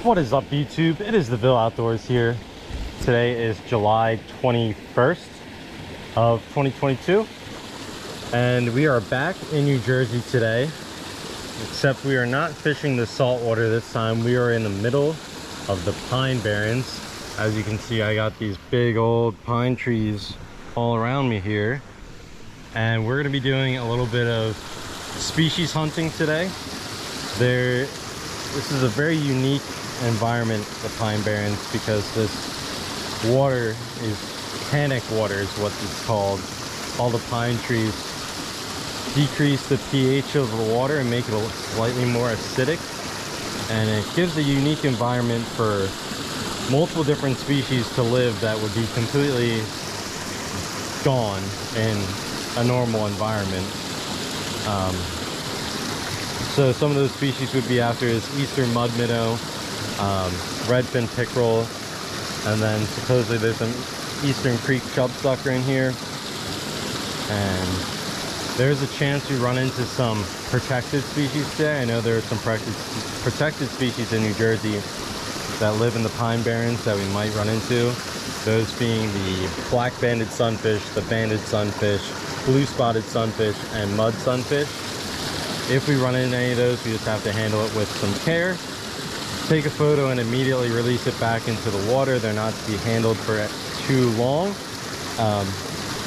What is up, YouTube? It is the Ville Outdoors here. Today is July 21st of 2022, and we are back in New Jersey today, except we are not fishing the saltwater this time. We are in the middle of the Pine Barrens. As you can see, I got these big old pine trees all around me here, and we're going to be doing a little bit of species hunting today. This is a very unique environment, the Pine Barrens, because this water is panic water is what it's called. All the pine trees decrease the pH of the water and make it slightly more acidic, and it gives a unique environment for multiple different species to live that would be completely gone in a normal environment. So some of those species would be after is eastern mud minnow, redfin pickerel, and then supposedly there's some eastern creek chubsucker in here. And there's a chance we run into some protected species today. I know there are some protected species in New Jersey that live in the Pine Barrens that we might run into. Those being the black-banded sunfish, the banded sunfish, blue-spotted sunfish, and mud sunfish. If we run into any of those, we just have to handle it with some care. Take a photo and immediately release it back into the water. They're not to be handled for too long.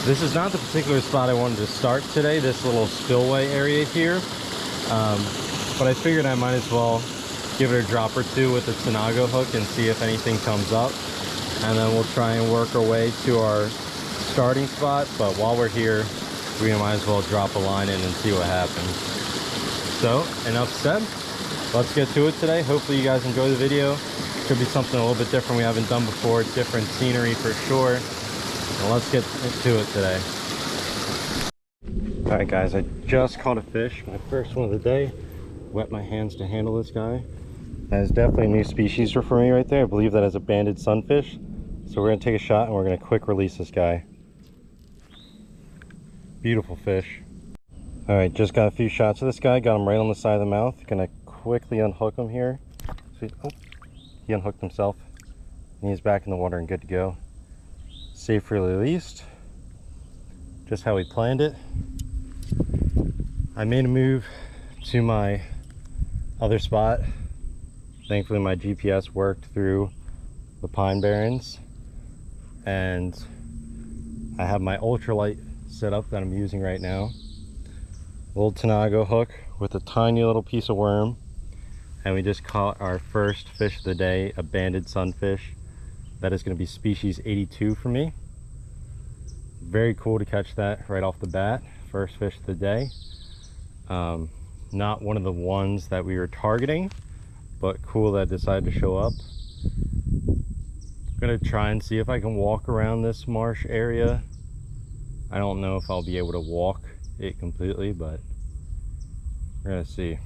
This is not the particular spot I wanted to start today, this little spillway area here. But I figured I might as well give it a drop or two with the Tanago hook and see if anything comes up. And then we'll try and work our way to our starting spot. But while we're here, we might as well drop a line in and see what happens. So, enough said. Let's get to it today. Hopefully you guys enjoy the video. Could be something a little bit different we haven't done before. Different scenery for sure. And let's get to it today. Alright guys, I just caught a fish. My first one of the day. Wet my hands to handle this guy. That is definitely a new species for me right there. I believe that is a banded sunfish. So we're going to take a shot and we're going to quick release this guy. Beautiful fish. Alright, just got a few shots of this guy. Got him right on the side of the mouth. Gonna quickly unhook him here. Oh, he unhooked himself. And he's back in the water and good to go. Safely released. Just how we planned it. I made a move to my other spot. Thankfully my GPS worked through the Pine Barrens. And I have my ultralight set up that I'm using right now. Little Tanago hook with a tiny little piece of worm, and we just caught our first fish of the day, a banded sunfish. That is going to be species 82 for me. Very cool to catch that right off the bat. First fish of the day. Not one of the ones that we were targeting, but cool that decided to show up. I'm going to try and see if I can walk around this marsh area. I don't know if I'll be able to walk it completely, but we're gonna see.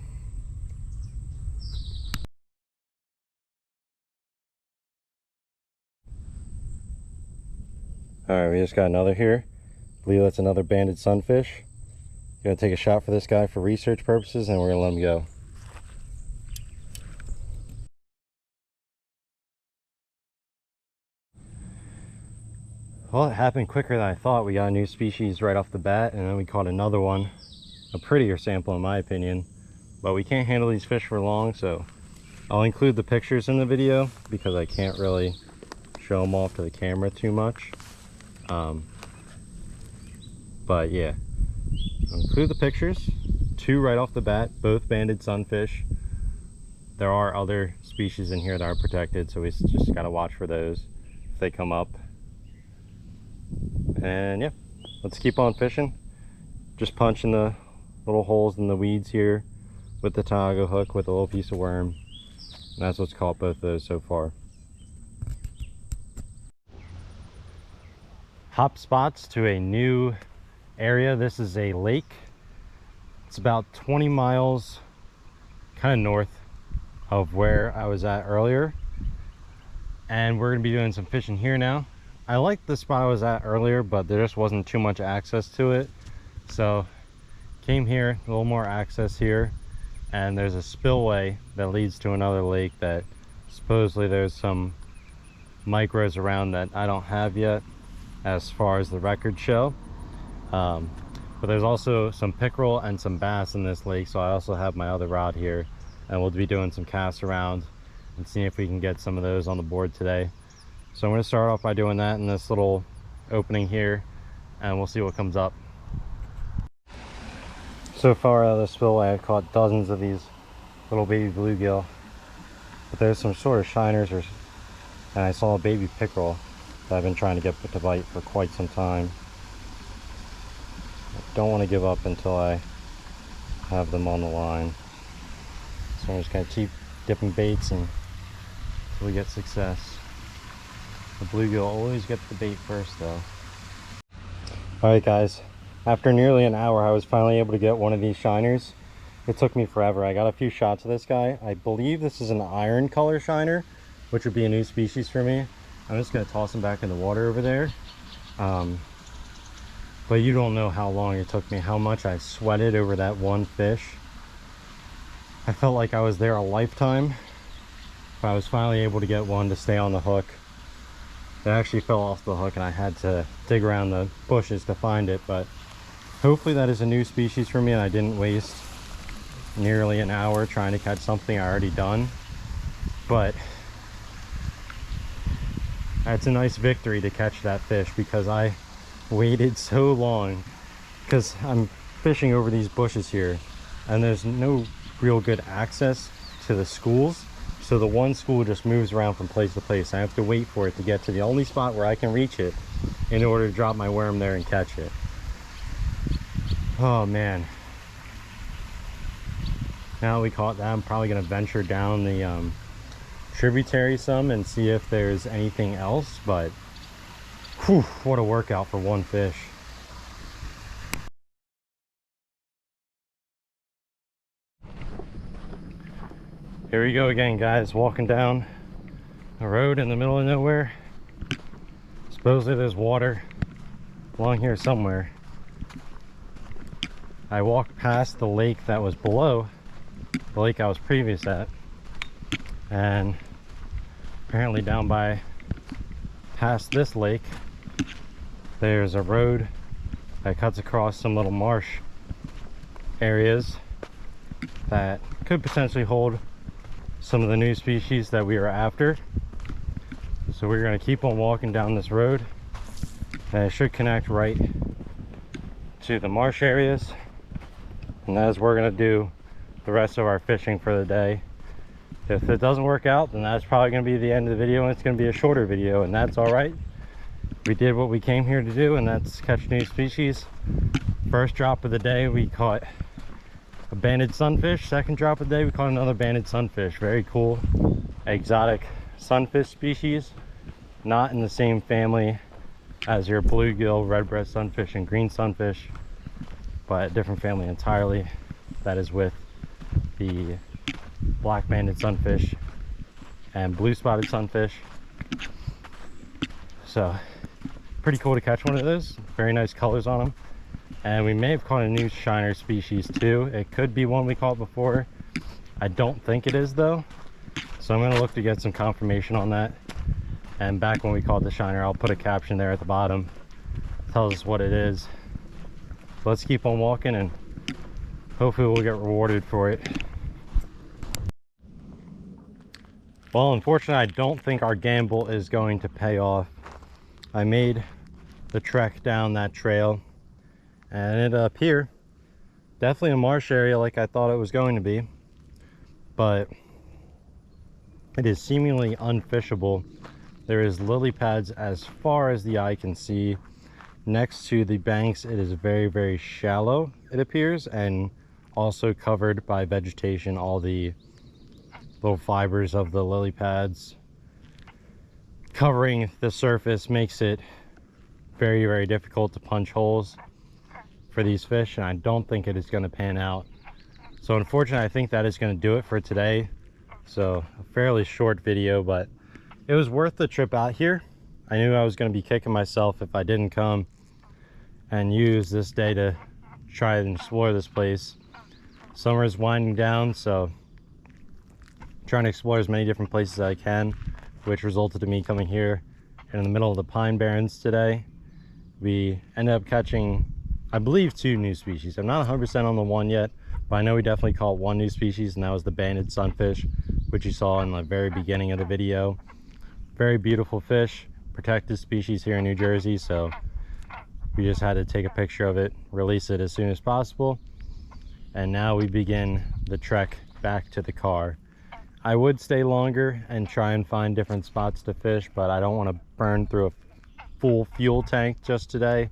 Alright, we just got another here. I believe that's another banded sunfish. Gonna take a shot for this guy for research purposes, and we're gonna let him go. Well, it happened quicker than I thought. We got a new species right off the bat, and then we caught another one. A prettier sample in my opinion. But we can't handle these fish for long, so I'll include the pictures in the video because I can't really show them off to the camera too much. But yeah, I'll include the pictures. Two right off the bat, both banded sunfish. There are other species in here that are protected, so we just gotta watch for those if they come up. And yeah, let's keep on fishing. Just punching the little holes in the weeds here with the Tanago hook with a little piece of worm. And that's what's caught both of those so far. Hop spots to a new area. This is a lake. It's about 20 miles kind of north of where I was at earlier. And we're gonna be doing some fishing here now. I liked the spot I was at earlier, but there just wasn't too much access to it. So came here, a little more access here, and there's a spillway that leads to another lake that Supposedly there's some micros around that I don't have yet as far as the records show. But there's also some pickerel and some bass in this lake, so I also have my other rod here, and we'll be doing some casts around and seeing if we can get some of those on the board today. So I'm going to start off by doing that in this little opening here, and we'll see what comes up. So far out of the spillway, I've caught dozens of these little baby bluegill, but there's some sort of shiners, and I saw a baby pickerel that I've been trying to get to bite for quite some time. I don't want to give up until I have them on the line, so I'm just going to keep dipping baits until we get success. The bluegill always gets the bait first though. Alright guys, after nearly an hour I was finally able to get one of these shiners. It took me forever. I got a few shots of this guy. I believe this is an iron color shiner, which would be a new species for me. I'm just going to toss him back in the water over there. But you don't know how long it took me, how much I sweated over that one fish. I felt like I was there a lifetime, but I was finally able to get one to stay on the hook. It actually fell off the hook and I had to dig around the bushes to find it, but hopefully that is a new species for me and I didn't waste nearly an hour trying to catch something I already done. But it's a nice victory to catch that fish, because I waited so long, because I'm fishing over these bushes here and there's no real good access to the schools, so the one school just moves around from place to place. I have to wait for it to get to the only spot where I can reach it in order to drop my worm there and catch it. Oh man, now we caught that, I'm probably going to venture down the tributary some and see if there's anything else, but whew, what a workout for one fish. Here we go again, guys, walking down a road in the middle of nowhere. Supposedly there's water along here somewhere. I walked past the lake that was below the lake I was previous at, and apparently down by past this lake there's a road that cuts across some little marsh areas that could potentially hold some of the new species that we are after. So we're going to keep on walking down this road and it should connect right to the marsh areas, and as we're going to do the rest of our fishing for the day. If it doesn't work out, then that's probably going to be the end of the video, and it's going to be a shorter video, and that's all right. We did what we came here to do, and that's catch new species. First drop of the day we caught a banded sunfish. Second drop of the day we caught another banded sunfish. Very cool exotic sunfish species, not in the same family as your bluegill, red-breast sunfish, and green sunfish, but a different family entirely. That is with the black banded sunfish and blue spotted sunfish. So pretty cool to catch one of those. Very nice colors on them, and we may have caught a new shiner species too. It could be one we caught before. I don't think it is though, so I'm going to look to get some confirmation on that. And back when we caught the shiner, I'll put a caption there at the bottom, tells us what it is. Let's keep on walking and hopefully we'll get rewarded for it. Well, unfortunately, I don't think our gamble is going to pay off. I made the trek down that trail and it ended up here. Definitely a marsh area like I thought it was going to be, but it is seemingly unfishable. There is lily pads as far as the eye can see. Next to the banks, it is very, very shallow, it appears, and also covered by vegetation. All the little fibers of the lily pads covering the surface makes it very, very difficult to punch holes for these fish, and I don't think it is going to pan out. So unfortunately, I think that is going to do it for today. So a fairly short video, but it was worth the trip out here. I knew I was going to be kicking myself if I didn't come and use this day to try and explore this place. Summer is winding down, so trying to explore as many different places as I can, which resulted in me coming here in the middle of the Pine Barrens today. We ended up catching, I believe, 2 new species. I'm not 100% on the one yet, but I know we definitely caught 1 new species, and that was the banded sunfish, which you saw in the very beginning of the video. Very beautiful fish, protected species here in New Jersey, so we just had to take a picture of it, release it as soon as possible, and now we begin the trek back to the car. I would stay longer and try and find different spots to fish, but I don't want to burn through a full fuel tank just today,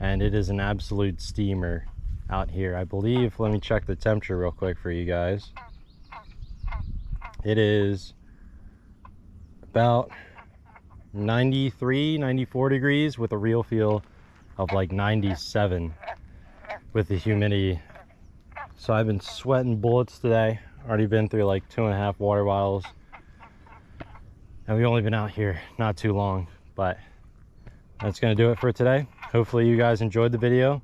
and it is an absolute steamer out here. I believe, let me check the temperature real quick for you guys. It is about 93, 94 degrees with a real feel of like 97 with the humidity. So I've been sweating bullets today. Already been through like 2.5 water bottles, and we've only been out here not too long, but that's gonna do it for today. Hopefully you guys enjoyed the video,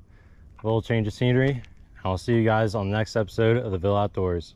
a little change of scenery. I'll see you guys on the next episode of the Ville Outdoors.